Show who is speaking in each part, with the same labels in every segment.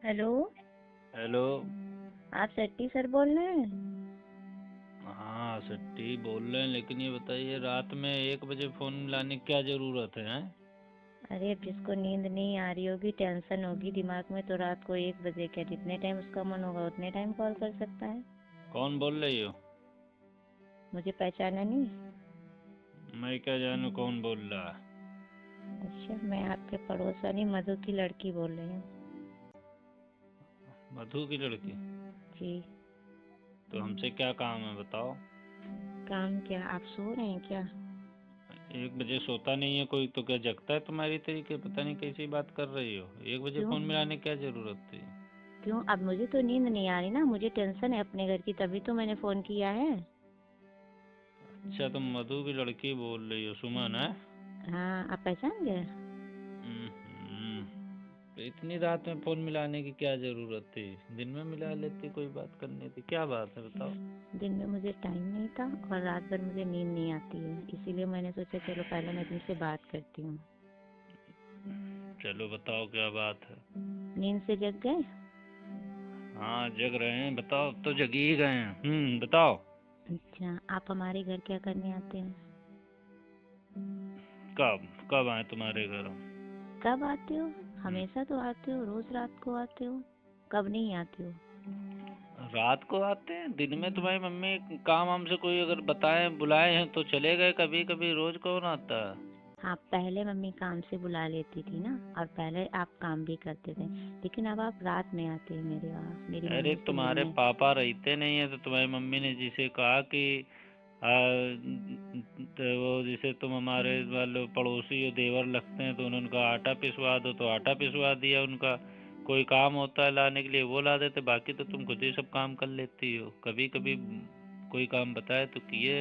Speaker 1: Hello.
Speaker 2: Hello.
Speaker 1: आप Shetty sir बोल रहे हैं?
Speaker 2: हाँ सट्टी बोल रहे हैं, लेकिन ये बताइए रात में 1 बजे फ़ोन मिलाने की क्या ज़रूरत है हैं?
Speaker 1: अरे जिसको नींद नहीं आ रही होगी, टेंशन होगी दिमाग में, तो रात को 1 बजे क्या, जितने टाइम उसका मन होगा उतने टाइम कॉल कर सकता है।
Speaker 2: कौन बोल रही हो?
Speaker 1: मुझे पहचाना नहीं?
Speaker 2: मैं क्या जानूँ कौन बोल रहा है।
Speaker 1: अच्छा, मैं आपके पड़ोसनी मधु की लड़की बोल रही हूँ।
Speaker 2: मधु की लड़की?
Speaker 1: जी।
Speaker 2: तो हमसे क्या काम है बताओ।
Speaker 1: काम क्या, आप सो रहे हैं क्या?
Speaker 2: 1 बजे सोता नहीं है कोई तो क्या जगता है तुम्हारी तरीके? पता नहीं कैसी बात कर रही हो। 1 बजे
Speaker 1: क्यों?
Speaker 2: फ़ोन मिलाने की क्या ज़रूरत थी?
Speaker 1: क्यों, अब मुझे तो नींद नहीं आ रही ना, मुझे टेंशन है अपने घर की, तभी तो मैंने फ़ोन किया है।
Speaker 2: अच्छा, तुम मधु की लड़की बोल रही हो, सुमन है?
Speaker 1: हाँ, आप पहचान गए?
Speaker 2: हम्म। तो इतनी रात में फ़ोन मिलाने की क्या ज़रूरत थी? दिन में मिला लेती, कोई बात करनी थी। क्या बात है बताओ।
Speaker 1: दिन में मुझे टाइम नहीं था और रात भर मुझे नींद नहीं आती है, इसीलिए मैंने सोचा चलो पहले मैं तुमसे बात करती हूँ।
Speaker 2: चलो बताओ क्या बात है।
Speaker 1: नींद से जग गए?
Speaker 2: हाँ जग रहे हैं, बताओ। अब तो जगी ही गए हैं। बताओ।
Speaker 1: अच्छा, आप हमारे घर क्या करने आते हैं?
Speaker 2: कब कब आए तुम्हारे घर हम?
Speaker 1: कब आते हो?
Speaker 2: हम्म,
Speaker 1: हमेशा तो आते हो, रोज रात को आते हो। कब नहीं आते हो?
Speaker 2: रात को आते हैं। दिन में तुम्हारी मम्मी काम हमसे कोई अगर बताए बुलाए हैं तो चले गए। कभी कभी, रोज कौन आता है?
Speaker 1: हाँ, पहले मम्मी काम से बुला लेती थी ना, और पहले आप काम भी करते थे, लेकिन अब आप रात में आते हैं मेरे वहाँ मेरी
Speaker 2: अरे
Speaker 1: मम्मी से
Speaker 2: तुम्हारे
Speaker 1: मिलने।
Speaker 2: पापा रहते नहीं है तो तुम्हारी मम्मी ने जिसे कहा कि आ, तो वो जिसे तुम हमारे वाले पड़ोसी हो, देवर लगते हैं, तो उन्होंने कहा आटा पिसवा दो, तो आटा पिसवा दिया उनका। कोई काम होता है लाने के लिए वो ला देते, बाकी तो तुम खुद ही सब काम कर लेती हो। कभी कभी कोई काम बताए तो किए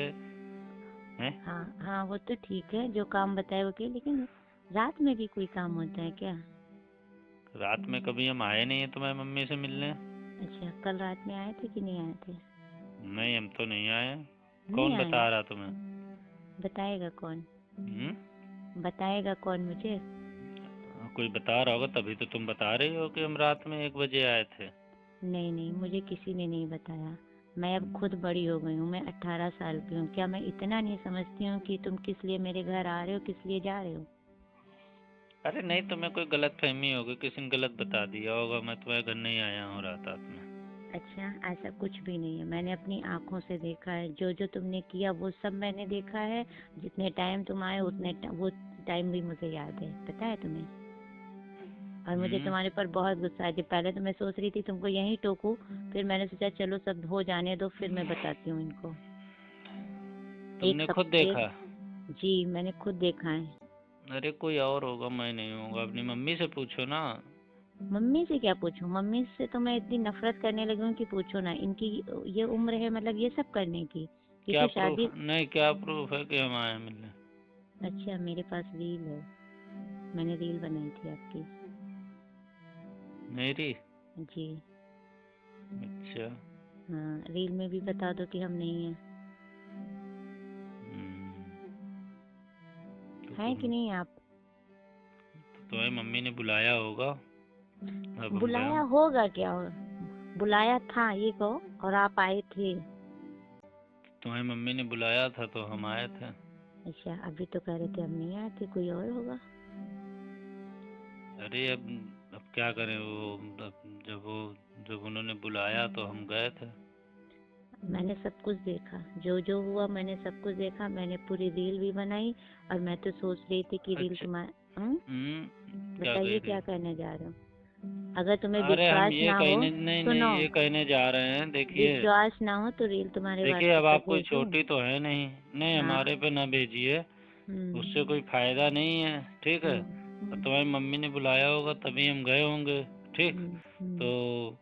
Speaker 2: हैं।
Speaker 1: हाँ हाँ, वो तो ठीक है, जो काम बताए वो किए, लेकिन रात में भी कोई काम होता है क्या?
Speaker 2: रात में कभी हम आए नहीं है तुम्हारी मम्मी से मिलने।
Speaker 1: अच्छा, कल रात में आए थे कि नहीं आए थे?
Speaker 2: नहीं, हम तो नहीं आए।
Speaker 1: नहीं
Speaker 2: कौन
Speaker 1: आए?
Speaker 2: बता रहा तुम्हें?
Speaker 1: बताएगा कौन?
Speaker 2: हम्म।
Speaker 1: बताएगा कौन मुझे?
Speaker 2: कोई बता रहा होगा तभी तो तुम बता रही हो कि हम रात में 1 बजे आए थे।
Speaker 1: नहीं नहीं, मुझे किसी ने नहीं बताया। मैं अब खुद बड़ी हो गई हूँ, मैं 18 साल की हूँ, क्या मैं इतना नहीं समझती हूँ कि तुम किस लिए मेरे घर आ रहे हो, किस लिए जा रहे हो?
Speaker 2: अरे नहीं, तुम्हें कोई गलत फहमी होगी, किसी ने गलत बता दिया होगा। मैं तुम्हारे घर नहीं आया हूँ रात रात में।
Speaker 1: अच्छा, ऐसा कुछ भी नहीं है, मैंने अपनी आंखों से देखा है, जो जो तुमने किया वो सब मैंने देखा है। जितने टाइम तुम आए वो टाइम भी मुझे याद है, पता है तुम्हें? और मुझे
Speaker 2: हम्म।
Speaker 1: तुम्हारे ऊपर बहुत गुस्सा है। पहले तो मैं सोच रही थी तुमको यहीं टोकूं, फिर मैंने सोचा चलो सब हो जाने दो, फिर मैं बताती हूँ इनको। एक
Speaker 2: तुमने
Speaker 1: सब
Speaker 2: खुद
Speaker 1: एक
Speaker 2: देखा?
Speaker 1: जी, मैंने खुद देखा है।
Speaker 2: अरे कोई और होगा, मैं नहीं होगा। अपनी मम्मी से पूछो ना।
Speaker 1: मम्मी से क्या पूछूं? मम्मी से तो मैं इतनी नफरत करने लगी हूँ कि पूछो ना। इनकी ये उम्र है मतलब ये सब करने की? ये
Speaker 2: क्या
Speaker 1: तो
Speaker 2: प्रूफ?
Speaker 1: शादी।
Speaker 2: नहीं, क्या प्रूफ है कि हम आए हैं मिलने?
Speaker 1: अच्छा, मेरे पास रील है, मैंने रील बनाई थी आपकी।
Speaker 2: मेरी?
Speaker 1: जी।
Speaker 2: अच्छा।
Speaker 1: हाँ, रील में भी बता दो कि हम नहीं हैं।
Speaker 2: तो
Speaker 1: हैं कि
Speaker 2: तुम
Speaker 1: नहीं आप?
Speaker 2: तो तुम्हारी मम्मी ने बुलाया होगा। अब हम गए
Speaker 1: बुलाया
Speaker 2: हम।
Speaker 1: होगा क्या? बुलाया था ये कहो, और आप आए थे।
Speaker 2: तुम्हारी मम्मी ने बुलाया था तो हम आए थे।
Speaker 1: अच्छा, अभी तो कह रहे थे हम नहीं आए थे, कोई और होगा।
Speaker 2: अरे अब क्या करें वो। अब जब उन्होंने बुलाया तो हम गए थे।
Speaker 1: मैंने सब कुछ देखा, जो जो हुआ मैंने सब कुछ देखा, मैंने पूरी रील भी बनाई। और मैं तो सोच रही थी कि रील
Speaker 2: अच्छा।
Speaker 1: तुम्हारा
Speaker 2: क्या कह
Speaker 1: बताइए
Speaker 2: रही
Speaker 1: क्या
Speaker 2: हो?
Speaker 1: कहने जा रहे हो? अगर तुम्हें
Speaker 2: अरे हम
Speaker 1: विश्वास
Speaker 2: ये
Speaker 1: ना हो,
Speaker 2: कहने नहीं नहीं,
Speaker 1: सुनो,
Speaker 2: ये कहने जा रहे हैं, देखिए।
Speaker 1: विश्वास ना हो तो रील तुम्हारे
Speaker 2: देखिए अब
Speaker 1: व्हाट्सएप पे
Speaker 2: आप कोई
Speaker 1: भेज दूँ?
Speaker 2: छोटी तो है नहीं। नहीं,
Speaker 1: हाँ।
Speaker 2: हमारे पे ना भेजिए।
Speaker 1: हम्म।
Speaker 2: उससे कोई फायदा नहीं है। ठीक है। और
Speaker 1: हम्म।
Speaker 2: तुम्हारी मम्मी ने बुलाया होगा तभी हम गए होंगे। ठीक।
Speaker 1: हम्म।
Speaker 2: तो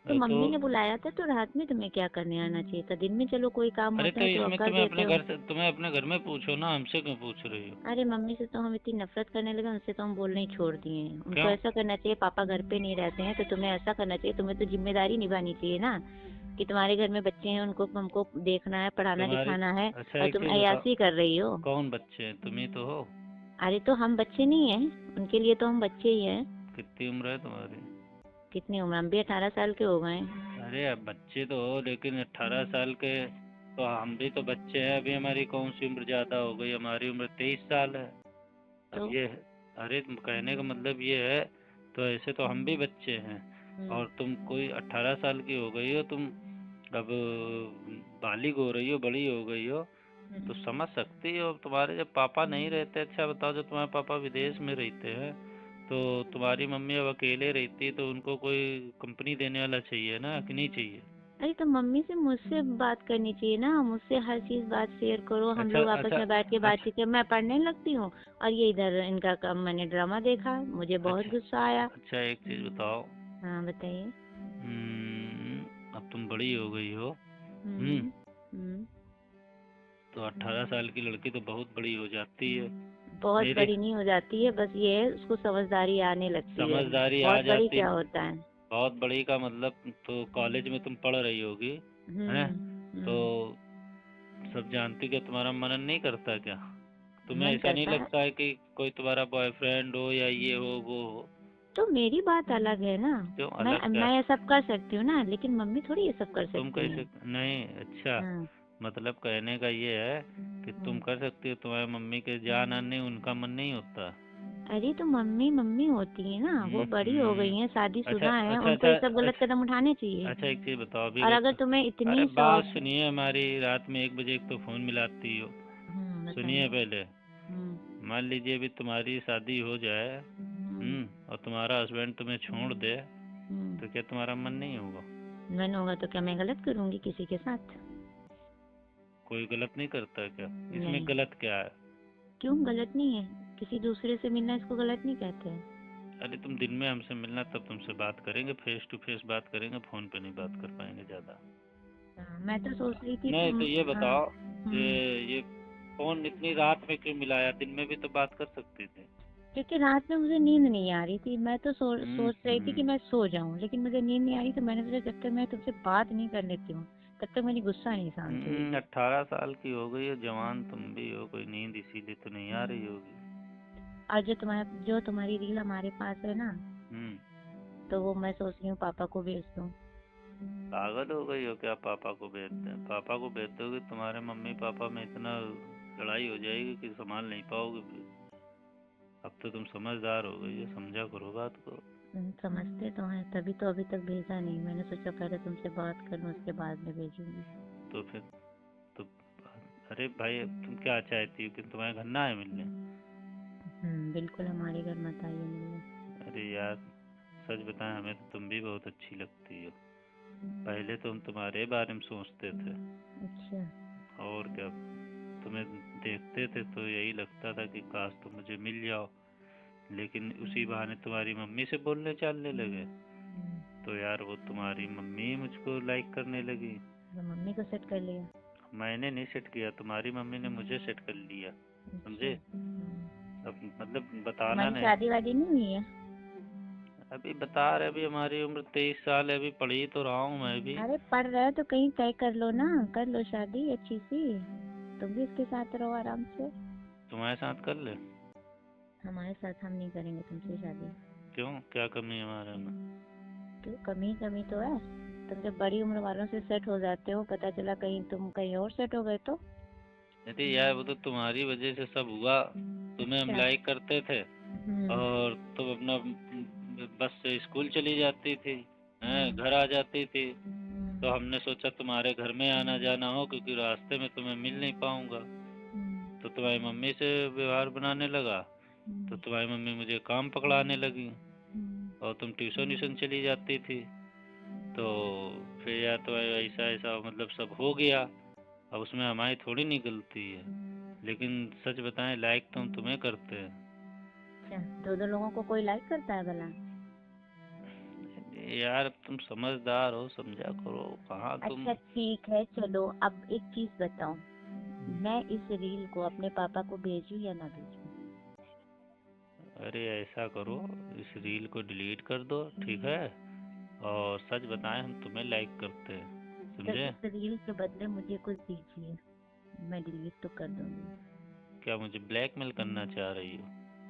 Speaker 1: तो
Speaker 2: तो
Speaker 1: मम्मी ने बुलाया था तो रात में तुम्हें क्या करने आना चाहिए था? दिन में चलो कोई काम
Speaker 2: अरे
Speaker 1: होता
Speaker 2: तो
Speaker 1: है तो आप
Speaker 2: इसमें
Speaker 1: कर देते हो।
Speaker 2: तुम्हें अपने घर में पूछो ना, हमसे क्यों पूछ रही हो?
Speaker 1: अरे मम्मी से तो हम इतनी नफरत करने लगे, उनसे तो हम बोलना ही छोड़ दिए हैं। उनको
Speaker 2: क्यों?
Speaker 1: ऐसा करना चाहिए, पापा घर पे नहीं रहते हैं तो तुम्हें ऐसा करना चाहिए, तुम्हें तो जिम्मेदारी निभानी चाहिए ना, कि तुम्हारे घर में बच्चे हैं, उनको हमको देखना है, पढ़ाना
Speaker 2: तुम्हारी
Speaker 1: लिखाना है।
Speaker 2: अच्छा,
Speaker 1: और
Speaker 2: एक
Speaker 1: तुम
Speaker 2: चीज बताओ।
Speaker 1: अय्यासी कर रही हो।
Speaker 2: कौन बच्चे हैं? तुम ही तो हो।
Speaker 1: अरे तो हम बच्चे नहीं हैं, उनके लिए तो हम बच्चे ही हैं।
Speaker 2: कितनी उम्र है तुम्हारी?
Speaker 1: कितनी उम्र, हम भी 18 साल के हो गए हैं।
Speaker 2: अरे अब बच्चे तो हो, लेकिन 18 साल के तो हम भी तो बच्चे हैं। अभी हमारी कौन सी उम्र ज़्यादा हो गई, हमारी उम्र 23 साल है। अब
Speaker 1: तो
Speaker 2: ये अरे कहने का मतलब ये है, तो ऐसे तो हम भी बच्चे हैं। और तुम कोई 18 साल की हो गई हो, तुम अब बालिग हो रही हो, बड़ी हो गई हो, तो समझ सकती हो। तुम्हारे जब पापा नहीं रहते, अच्छा बताओ, जब तुम्हारे पापा विदेश में रहते हैं तो तुम्हारी मम्मी अब अकेले रहती, तो उनको कोई कंपनी देने वाला चाहिए ना, कि नहीं चाहिए?
Speaker 1: अरे तो मम्मी से मुझसे बात करनी चाहिए ना, मुझसे हर चीज बात शेयर करो, हम
Speaker 2: अच्छा
Speaker 1: लोग आपस
Speaker 2: अच्छा
Speaker 1: में बैठ के
Speaker 2: अच्छा
Speaker 1: बातचीत करें। मैं पढ़ने लगती हूँ और ये इधर इनका काम, मैंने ड्रामा देखा, मुझे बहुत
Speaker 2: अच्छा
Speaker 1: गुस्सा आया।
Speaker 2: अच्छा, एक चीज़ बताओ।
Speaker 1: हाँ बताइए।
Speaker 2: अब तुम बड़ी हो गई हो। हम्म
Speaker 1: हम्म। हम्म।
Speaker 2: तो 18 साल की लड़की तो बहुत बड़ी हो जाती है।
Speaker 1: बहुत
Speaker 2: मेरे
Speaker 1: बड़ी नहीं हो जाती है, बस ये है उसको समझदारी आने लगती है।
Speaker 2: समझदारी आ
Speaker 1: बहुत बड़ी
Speaker 2: जाती,
Speaker 1: क्या होता है।
Speaker 2: बहुत बड़ी का मतलब, तो कॉलेज में तुम पढ़ रही होगी, हैं? तो
Speaker 1: हम्म।
Speaker 2: सब जानती, कि तुम्हारा मनन नहीं करता क्या? तुम्हें
Speaker 1: मन
Speaker 2: ऐसा नहीं
Speaker 1: करता है।
Speaker 2: लगता है कि कोई तुम्हारा बॉयफ्रेंड हो या ये हो वो हो?
Speaker 1: तो मेरी बात अलग है ना।
Speaker 2: क्यों
Speaker 1: मैं
Speaker 2: अलग क्या?
Speaker 1: मैं ये सब कर सकती हूँ ना, लेकिन मम्मी थोड़ी ये सब कर
Speaker 2: तुम
Speaker 1: सकती हैं।
Speaker 2: कैसे नहीं? अच्छा,
Speaker 1: हाँ।
Speaker 2: मतलब कहने का ये है कि तुम कर सकती हो, तुम्हारी मम्मी के जान आने उनका मन नहीं होता?
Speaker 1: अरे तो मम्मी मम्मी होती है ना, वो बड़ी हो
Speaker 2: हम्म।
Speaker 1: गई हैं,
Speaker 2: अच्छा
Speaker 1: शादीशुदा हैं,
Speaker 2: अच्छा
Speaker 1: उनको
Speaker 2: अच्छा
Speaker 1: ये सब गलत
Speaker 2: अच्छा
Speaker 1: कदम उठाने चाहिए।
Speaker 2: अच्छा, एक चीज़ बताओ अभी
Speaker 1: और
Speaker 2: अगर
Speaker 1: अगर तुम्हें
Speaker 2: अरे
Speaker 1: इतनी
Speaker 2: बात
Speaker 1: शौक।
Speaker 2: सुनिए हमारी, रात में 1 बजे एक तो फ़ोन मिलाती हो। सुनिए
Speaker 1: बताइए।
Speaker 2: पहले,
Speaker 1: हम्म।
Speaker 2: मान लीजिए अभी तुम्हारी शादी हो जाए,
Speaker 1: हम्म।
Speaker 2: और तुम्हारा हस्बैंड तुम्हें छोड़ दे,
Speaker 1: हम्म।
Speaker 2: तो क्या तुम्हारा मन नहीं होगा?
Speaker 1: मन होगा तो क्या मैं गलत करूंगी किसी के साथ?
Speaker 2: कोई गलत नहीं करता क्या? इसमें
Speaker 1: नहीं।
Speaker 2: गलत क्या है?
Speaker 1: क्यों गलत नहीं है? किसी दूसरे से मिलना इसको गलत नहीं कहते हैं।
Speaker 2: अरे तुम दिन में हमसे मिलना, तब तुमसे बात करेंगे, फेस टू फेस बात करेंगे, फ़ोन पे नहीं बात कर पाएंगे ज़्यादा।
Speaker 1: हाँ, मैं तो सोच रही थी
Speaker 2: नहीं
Speaker 1: तुम।
Speaker 2: तो ये
Speaker 1: हाँ।
Speaker 2: बताओ कि ये फ़ोन इतनी रात में क्यों मिलाया? दिन में भी तो बात कर सकते थे।
Speaker 1: क्योंकि रात में मुझे नींद नहीं आ रही थी, मैं तो
Speaker 2: हम्म
Speaker 1: सोच रही थी कि
Speaker 2: हम्म
Speaker 1: मैं सो जाऊं, लेकिन मुझे नींद नहीं आ रही, तो मैंने सोचा जब तक मैं तुमसे बात नहीं कर लेती हूँ तब तक मेरी गुस्सा नहीं शांत होगी।
Speaker 2: 18 साल की हो गई हो, जवान तुम भी हो, कोई नींद इसीलिए तो नहीं आ रही होगी।
Speaker 1: और जो तुम्हारी रील हमारे पास है ना,
Speaker 2: हम्म
Speaker 1: तो वो मैं सोच रही हूँ पापा को भेज दूँ।
Speaker 2: पागल हो गई हो क्या? पापा को भेज दें? पापा को भेज दोगे, तुम्हारे मम्मी पापा में इतना लड़ाई हो जाएगी कि संभाल नहीं पाओगे फिर। अब तो तुम समझदार हो गई हो, समझा करो बात को।
Speaker 1: समझते तो हैं, तभी तो अभी तक भेजा नहीं, मैंने सोचा पहले तुमसे बात करूँ उसके बाद में भेजूंगी।
Speaker 2: तो फिर तो अरे भाई, तुम क्या चाहती हो कि तुम्हारे घर ना आए मिलने?
Speaker 1: बिल्कुल हमारे घर मत आइए मिलने।
Speaker 2: अरे यार, सच बताएं, हमें तो तुम भी बहुत अच्छी लगती हो। पहले तो हम तुम्हारे बारे में सोचते थे,
Speaker 1: अच्छा।
Speaker 2: और क्या, तुम्हें देखते थे तो यही लगता था कि काश तुम मुझे मिल जाओ। लेकिन उसी बहाने तुम्हारी मम्मी से बोलने चालने लगे, तो यार वो तुम्हारी मम्मी मुझको लाइक करने लगी।
Speaker 1: तो मम्मी को सेट कर लिया।
Speaker 2: मैंने नहीं सेट किया, तुम्हारी मम्मी ने मुझे सेट कर लिया।
Speaker 1: अच्छा।
Speaker 2: समझे? अब मतलब बताना
Speaker 1: तुम्हारी
Speaker 2: नहीं।
Speaker 1: शादी वादी नहीं हुई है?
Speaker 2: अभी बता रहे, अभी हमारी उम्र 23 साल है, अभी पढ़ ही तो रहा हूँ मैं भी।
Speaker 1: अरे पढ़ रहे हो तो कहीं तय कर लो ना, कर लो शादी अच्छी सी, तुम भी उसके साथ रहो आराम से।
Speaker 2: तुम्हारे साथ कर ले?
Speaker 1: हमारे साथ हम नहीं करेंगे तुमसे शादी।
Speaker 2: क्यों, क्या कमी है हमारे में?
Speaker 1: क्यों, कमी कमी तो है। तुम जब बड़ी उम्र वालों से सेट हो जाते हो, पता चला कहीं तुम कहीं और सेट हो गए तो।
Speaker 2: अरे यार, वो तो तुम्हारी वजह से सब हुआ। तुम्हें हम
Speaker 1: अच्छा।
Speaker 2: लाइक करते थे,
Speaker 1: हम्म।
Speaker 2: और तुम अपना बस से स्कूल चली जाती थी, हैं,
Speaker 1: हम्म।
Speaker 2: घर आ जाती थी। तो हमने सोचा तुम्हारे घर में आना जाना हो, क्योंकि रास्ते में तुम्हें मिल नहीं पाऊंगा।
Speaker 1: हम्म।
Speaker 2: तो तुम्हारी मम्मी से व्यवहार बनाने लगा, तो
Speaker 1: हम्म।
Speaker 2: तुम्हारी मम्मी मुझे काम पकड़ाने लगी,
Speaker 1: हम्म।
Speaker 2: और तुम ट्यूशन व्यूशन चली जाती थी। तो फिर यार, तो ऐसा ऐसा मतलब सब हो गया। अब उसमें हमारी थोड़ी नहीं गलती है। लेकिन सच बताएं, लाइक तो हम तुम्हें करते हैं।
Speaker 1: अच्छा, दो दो लोगों को कोई लाइक करता है भला?
Speaker 2: यार, तुम समझदार हो, समझा करो, कहाँ तुम।
Speaker 1: अच्छा ठीक है, चलो अब एक चीज बताओ, मैं इस रील को अपने पापा को भेजूं या ना भेजूं?
Speaker 2: अरे ऐसा करो, इस रील को डिलीट कर दो, ठीक है? और सच बताएं, हम तुम्हें लाइक करते हैं,
Speaker 1: तो
Speaker 2: समझे?
Speaker 1: इस रील के बदले मुझे कुछ दीजिए, मैं डिलीट तो कर दूंगी।
Speaker 2: क्या मुझे ब्लैकमेल करना चाह रही हो?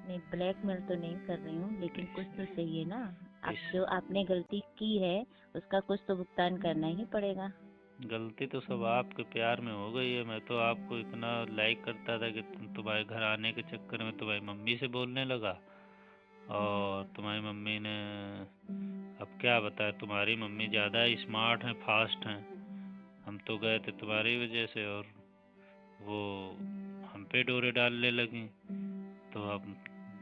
Speaker 1: नहीं, ब्लैकमेल तो नहीं कर रही हूँ, लेकिन कुछ तो चाहिए ना।
Speaker 2: इस
Speaker 1: जो आपने गलती की है उसका कुछ तो भुगतान करना ही पड़ेगा।
Speaker 2: गलती तो सब आपके प्यार में हो गई है। मैं तो आपको इतना लाइक करता था कि तुम्हारे घर आने के चक्कर में तुम्हारी मम्मी से बोलने लगा, और तुम्हारी मम्मी ने, अब क्या बताए, तुम्हारी मम्मी ज़्यादा स्मार्ट हैं, फास्ट हैं। हम तो गए थे तुम्हारी वजह से, और वो हम पे डोरे डालने लगी। तो अब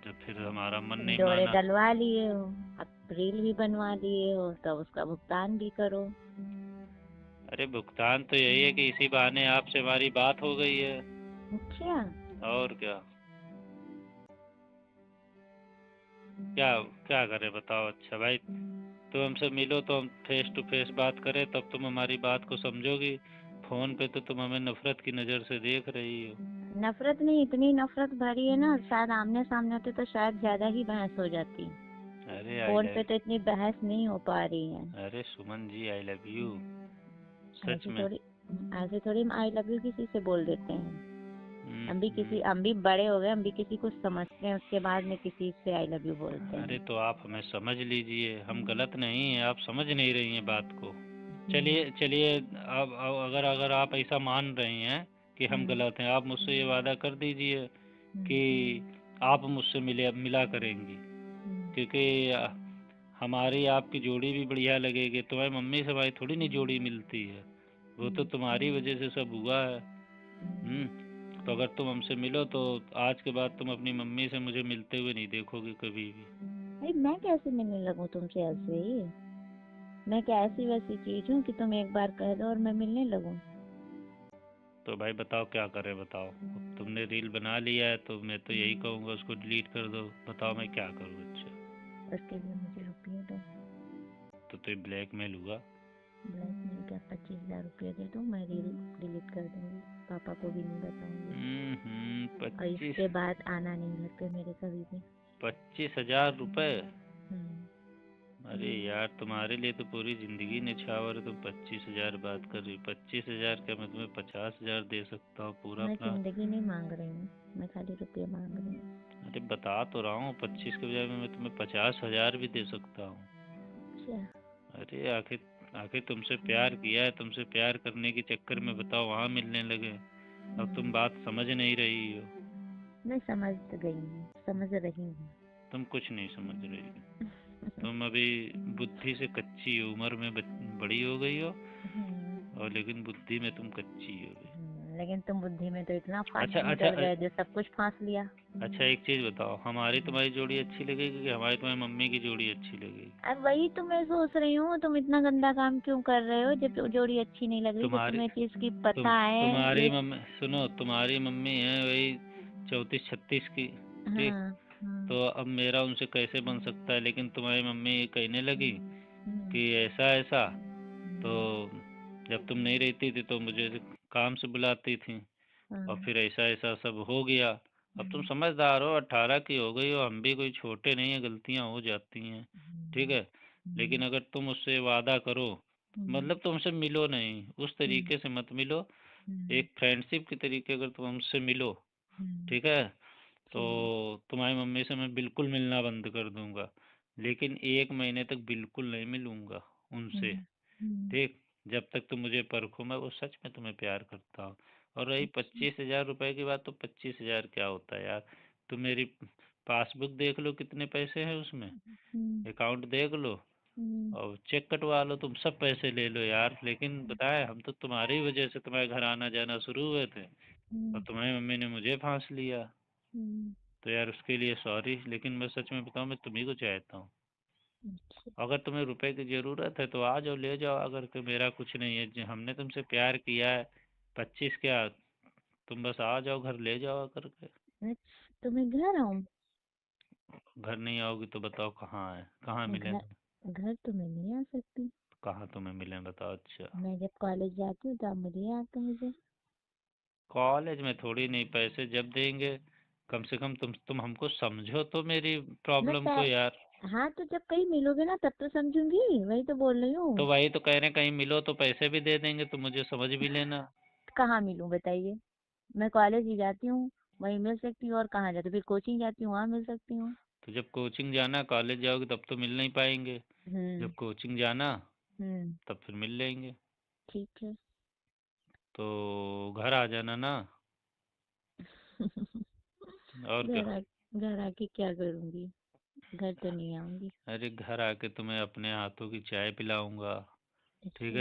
Speaker 2: जब फिर हमारा मन
Speaker 1: तुम
Speaker 2: नहीं
Speaker 1: डोरे
Speaker 2: माना।
Speaker 1: डलवा लिए हो, अब रील भी बनवा लिए हो, तो उसका भुगतान भी करो।
Speaker 2: अरे भुगतान तो यही है कि इसी बहाने आपसे हमारी बात हो गई है,
Speaker 1: अच्छा।
Speaker 2: और क्या। क्या क्या करें बताओ। अच्छा भाई, तुम हमसे मिलो तो हम फेस टू फेस बात करें, तब तुम हमारी बात को समझोगी। फोन पे तो तुम हमें नफरत की नज़र से देख रही हो।
Speaker 1: नफरत नहीं, इतनी नफरत भरी है ना, शायद आमने सामने होते तो शायद ज्यादा ही बहस हो जाती।
Speaker 2: अरे आई
Speaker 1: फोन पे
Speaker 2: लव
Speaker 1: तो इतनी बहस नहीं हो पा रही है।
Speaker 2: अरे Suman ji, I love you, सच
Speaker 1: ऐसे
Speaker 2: में।
Speaker 1: थोड़ी, ऐसे थोड़ी हम आई लव यू किसी से बोल देते हैं।
Speaker 2: हम्म।
Speaker 1: हम भी बड़े हो गए, हम भी किसी को समझते हैं, उसके बाद में किसी से आई लव यू बोलते
Speaker 2: अरे
Speaker 1: हैं।
Speaker 2: तो आप हमें समझ लीजिए, हम गलत नहीं हैं, आप समझ नहीं रही हैं बात को।
Speaker 1: हम्म।
Speaker 2: चलिए चलिए, अब अगर अगर आप ऐसा मान रही हैं कि हम
Speaker 1: हम्म।
Speaker 2: गलत हैं, आप मुझसे ये वादा कर दीजिए
Speaker 1: हम्म।
Speaker 2: कि आप मुझसे मिला करेंगी।
Speaker 1: हम्म।
Speaker 2: क्योंकि हमारी आपकी जोड़ी भी बढ़िया लगेगी। तुम्हारी मम्मी से हमारी थोड़ी नहीं जोड़ी मिलती है, वो तो तुम्हारी वजह से सब हुआ है। तो अगर तुम हमसे मिलो तो आज के बाद तुम अपनी मम्मी से मुझे मिलते हुए नहीं देखोगे कभी भी।
Speaker 1: अरे मैं कैसे मिलने लगूं तुमसे ऐसे ही? मैं क्या ऐसी वैसी चीज हूँ कि तुम एक बार कह दो और मैं मिलने लगूं?
Speaker 2: तो भाई बताओ क्या करें, बताओ। अब तुमने रील बना लिया है तो मैं तो यही कहूँगा उसको डिलीट कर दो। बताओ मैं क्या करूँ। अच्छा,
Speaker 1: उसके लिए मुझे रुपये दो।
Speaker 2: तो ब्लैकमेल हुआ।
Speaker 1: ब्लैकमेल क्या, 25,000 रुपये दे दो, मैं रील डिलीट कर दूंगी, पापा को भी नहीं बताऊंगी। और
Speaker 2: 25।
Speaker 1: इसके बाद आना नहीं घर पे मेरे कभी भी।
Speaker 2: 25,000 रुपये?
Speaker 1: हम्म।
Speaker 2: अरे यार, तुम्हारे लिए तो पूरी जिंदगी निछावर है, तुम 25,000 बात कर रही हो। 25,000 क्या, मैं तुम्हें 50,000 दे सकता हूँ पूरा
Speaker 1: मैं
Speaker 2: अपना।
Speaker 1: जिंदगी नहीं मांग रही हूँ, मैं खाली रुपये मांग रही हूँ।
Speaker 2: अरे बता तो रहा हूँ, 25 के बजाय मैं तुम्हें 50,000 भी दे सकता हूँ।
Speaker 1: अच्छा।
Speaker 2: अरे आखिर आखिर तुमसे प्यार किया है, तुमसे प्यार करने के चक्कर में बताओ वहाँ मिलने लगे। अब तुम बात समझ नहीं रही हो।
Speaker 1: मैं समझ गई हूँ, समझ रही हूँ।
Speaker 2: तुम कुछ नहीं समझ रही हो। तुम अभी बुद्धि से कच्ची हो, उम्र में बड़ी हो गई हो, और लेकिन बुद्धि में तुम कच्ची हो अभी।
Speaker 1: लेकिन तुम बुद्धि में तो इतना
Speaker 2: अच्छा
Speaker 1: फांसी में
Speaker 2: अच्छा
Speaker 1: चढ़ गए जो सब कुछ फांस लिया।
Speaker 2: अच्छा, एक चीज बताओ, हमारी तुम्हारी जोड़ी अच्छी लगेगी कि हमारी तुम्हारी मम्मी की जोड़ी अच्छी लगेगी?
Speaker 1: अब वही तो मैं सोच रही हूँ, तुम इतना गंदा काम क्यों कर रहे हो जब जोड़ी अच्छी नहीं लग रही, जब
Speaker 2: तुम्हारी
Speaker 1: तुम्हें चीज की पता है
Speaker 2: तुम्हारी
Speaker 1: ये।
Speaker 2: मम्मी, सुनो, तुम्हारी मम्मी है वही 34-36 की। ठीक।
Speaker 1: हाँ। हाँ।
Speaker 2: तो अब मेरा उनसे कैसे बन सकता है, लेकिन तुम्हारी मम्मी कहने लगी
Speaker 1: हम्म।
Speaker 2: कि ऐसा ऐसा। तो जब तुम नहीं रहती थी तो मुझे काम से बुलाती थी, और
Speaker 1: हाँ।
Speaker 2: फिर ऐसा ऐसा सब हो गया। अब तुम
Speaker 1: हम्म।
Speaker 2: समझदार हो, 18 की हो गई हो, हम भी कोई छोटे नहीं है, गलतियां हो जाती हैं। ठीक
Speaker 1: हम्म।
Speaker 2: है। लेकिन
Speaker 1: हम्म।
Speaker 2: अगर तुम उससे वादा करो,
Speaker 1: हम्म।
Speaker 2: मतलब तुमसे मिलो नहीं, उस
Speaker 1: हम्म।
Speaker 2: तरीके से मत मिलो,
Speaker 1: हम्म।
Speaker 2: एक फ्रेंडशिप के तरीके अगर तुम हमसे मिलो,
Speaker 1: हम्म।
Speaker 2: ठीक है, तो
Speaker 1: ठीक।
Speaker 2: तुम्हारी मम्मी से मैं बिल्कुल मिलना बंद कर दूंगा। लेकिन 1 महीने तक बिल्कुल नहीं मिलूंगा उनसे।
Speaker 1: हम्म। हम्म।
Speaker 2: ठीक। जब तक तुम मुझे परखो, मैं वो सच में तुम्हें प्यार करता हूँ। और रही
Speaker 1: अच्छा।
Speaker 2: 25,000 रुपये की बात, तो 25,000 क्या होता है यार। तुम मेरी पासबुक देख लो, कितने पैसे हैं उसमें,
Speaker 1: हम्म।
Speaker 2: अकाउंट देख लो,
Speaker 1: हम्म।
Speaker 2: और चेक कटवा लो, तुम सब पैसे ले लो यार। लेकिन बताए, हम तो तुम्हारी वजह से तुम्हारे घर आना जाना शुरू हुए थे, और
Speaker 1: हम्म।
Speaker 2: तुम्हारी मम्मी ने मुझे फांस लिया।
Speaker 1: हम्म।
Speaker 2: तो यार उसके लिए सॉरी, लेकिन मैं सच में बताऊँ, मैं तुम्ही को चाहता हूँ।
Speaker 1: अच्छा।
Speaker 2: अगर तुम्हें रुपए की ज़रूरत है तो आ जाओ, ले जाओ, अगर कि मेरा कुछ नहीं है, हमने तुमसे प्यार किया है। 25 क्या, तुम बस आ जाओ घर, ले जाओ करके।
Speaker 1: अच्छा, तो मैं घर आऊँ?
Speaker 2: घर नहीं आओगी तो बताओ कहाँ है, कहाँ मिलें
Speaker 1: घर,
Speaker 2: तुम?
Speaker 1: घर तो मैं नहीं आ सकती।
Speaker 2: कहाँ तुम्हें मिलें बताओ। अच्छा,
Speaker 1: मैं जब कॉलेज जाती हूँ तो आप मिलिए आके मुझे।
Speaker 2: कॉलेज में थोड़ी, नहीं पैसे जब देंगे, कम से कम तुम हमको समझो तो मेरी
Speaker 1: मैं
Speaker 2: प्रॉब्लम को यार।
Speaker 1: हाँ, तो जब कहीं मिलोगे ना तब तो समझूंगी, वही तो बोल रही
Speaker 2: तो
Speaker 1: हूँ।
Speaker 2: वही तो कह रहे हैं, कहीं मिलो तो पैसे भी दे देंगे, तो मुझे समझ भी लेना।
Speaker 1: कहाँ मिलूँ बताइए? मैं कॉलेज ही जाती हूँ, वहीं मिल सकती हूँ, और कहाँ जाती हूँ? फिर कोचिंग जाती हूँ, वहाँ मिल सकती हूँ।
Speaker 2: तो जब कोचिंग जाना, कॉलेज जाओगे तब तो मिल नहीं पाएंगे, जब कोचिंग जाना तब फिर मिल लेंगे।
Speaker 1: ठीक है।
Speaker 2: तो घर आ जाना ना, और क्या।
Speaker 1: घर आके क्या करूंगी? घर तो नहीं आऊंगी।
Speaker 2: अरे घर आके तुम्हें अपने हाथों की चाय पिलाऊंगा, ठीक
Speaker 1: अच्छा।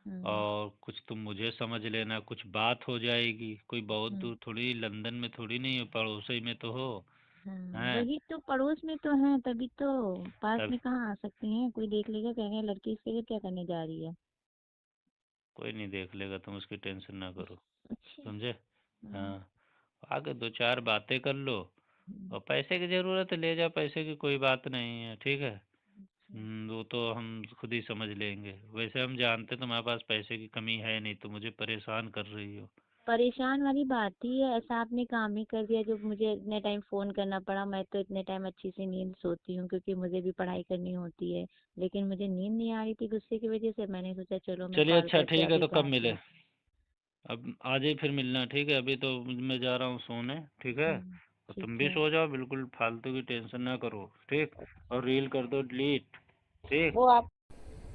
Speaker 2: है। और कुछ तुम मुझे समझ लेना, कुछ बात हो जाएगी, कोई बहुत दूर थोड़ी, लंदन में थोड़ी नहीं हो, पड़ोस ही में तो हो। हैं।
Speaker 1: वही तो, पड़ोस में तो है, तभी तो पास
Speaker 2: तब
Speaker 1: में कहाँ आ सकती हैं? कोई देख लेगा, कहेंगे लड़की इसके लिए क्या करने जा रही है।
Speaker 2: कोई नहीं देख लेगा, तुम उसकी टेंशन ना करो,
Speaker 1: अच्छा।
Speaker 2: समझे।
Speaker 1: हम्म,
Speaker 2: हाँ, आगे दो चार बातें कर लो,
Speaker 1: हम्म,
Speaker 2: और पैसे की ज़रूरत है ले जाओ, पैसे की कोई बात नहीं है, ठीक है।
Speaker 1: अच्छा।
Speaker 2: वो तो हम खुद ही समझ लेंगे, वैसे हम जानते तुम्हारे पास पैसे की कमी है नहीं, तो मुझे परेशान कर रही हो।
Speaker 1: परेशान वाली बात ही है, ऐसा आपने काम ही कर दिया जो मुझे इतने टाइम फोन करना पड़ा। मैं तो इतने टाइम अच्छी से नींद सोती हूँ, क्योंकि मुझे भी पढ़ाई करनी होती है। लेकिन मुझे नींद नहीं आ रही थी गुस्से की वजह से, मैंने सोचा चलो मैं
Speaker 2: चलिए
Speaker 1: कॉल
Speaker 2: अच्छा
Speaker 1: करके
Speaker 2: ठीक है,
Speaker 1: अभी
Speaker 2: तो कब
Speaker 1: बात
Speaker 2: मिले।
Speaker 1: कर।
Speaker 2: अब आज ही फिर मिलना, ठीक है। अभी तो मैं जा रहा हूँ सोने, ठीक है। और तुम
Speaker 1: ठीक
Speaker 2: भी
Speaker 1: है।
Speaker 2: सो जाओ, बिल्कुल फालतू की टेंशन ना करो, ठीक। और रील कर दो डिलीट, ठीक।
Speaker 1: वो आप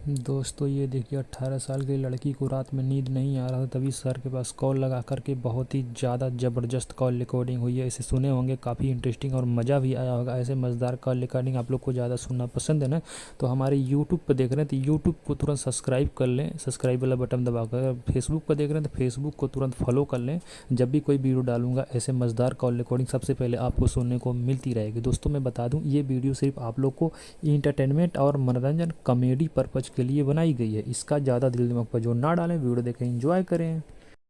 Speaker 3: दोस्तों ये देखिए 18 साल की लड़की को रात में नींद नहीं आ रहा था, तभी सर के पास कॉल लगा करके बहुत ही ज़्यादा ज़बरदस्त कॉल रिकॉर्डिंग हुई है। इसे सुने होंगे, काफ़ी इंटरेस्टिंग और मज़ा भी आया होगा। ऐसे मज़ेदार कॉल रिकॉर्डिंग आप लोग को ज़्यादा सुनना पसंद है ना, तो हमारे यूट्यूब पर देख रहे हैं तो यूट्यूब को तुरंत सब्सक्राइब कर लें, सब्सक्राइब वाला बटन दबाकर। अगर फेसबुक पर देख रहे हैं तो फेसबुक को तुरंत फॉलो कर लें। जब भी कोई वीडियो डालूंगा ऐसे मज़ेदार कॉल रिकॉर्डिंग सबसे पहले आपको सुनने को मिलती रहेगी। दोस्तों मैं बता दूं, ये वीडियो सिर्फ आप लोग को इंटरटेनमेंट और मनोरंजन कॉमेडी पर्पज़ के लिए बनाई गई है। इसका ज़्यादा दिल दिमाग पर जोर ना डालें, वीडियो देखें, एंजॉय करें।